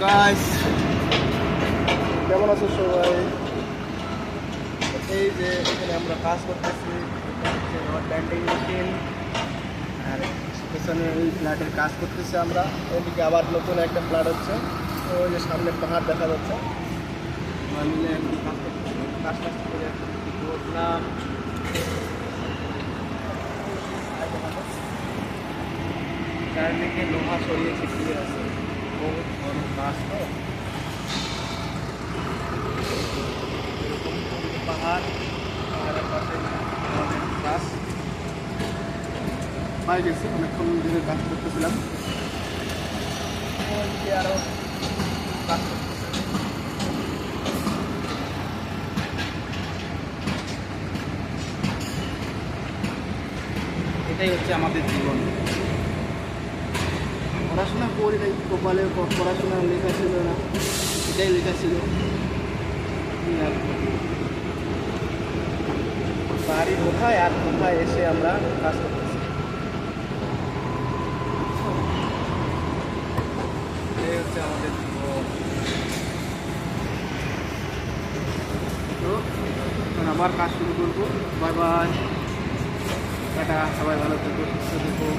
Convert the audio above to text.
Guys, কেমন আছো সবাই? এই যে এখানে আমরা কাজ করতেছি, রড ব্যান্ডিং মেশিন। আর পেছনে এই ফ্ল্যাটের কাজ করতেছি আমরা। ওইদিকে আবার নতুন একটা ফ্ল্যাট হচ্ছে, ওই যে সামনে পাহাড় দেখা যাচ্ছে। আমরা মিলে এখন কাজ করতেছি, কাজ করে বললাম চারদিকে লোহা সরিয়ে ছিটিয়ে আছে, বহুত বড় কাজ। তো পাহাড়, পাহাড়ের পাশে আমাদের কাজ পাই গেছি। অনেকক্ষণ ধরে কাজ করতেছিলাম, আরও কাজ করতেছে। এটাই হচ্ছে আমাদের জীবন। পড়াশোনা করি নাই, কপালে পড়াশোনা লেখা ছিল না, এটাই লেখা ছিল। বাড়ি কোথায় আর কোথায় এসে আমরা কাজ করতেছি। এই হচ্ছে আমাদের জীবন। তো এখন আবার কাজ শুরু করবো। বাই বাই, টাটা, সবাই ভালো থেকো, সুস্থ থেকো।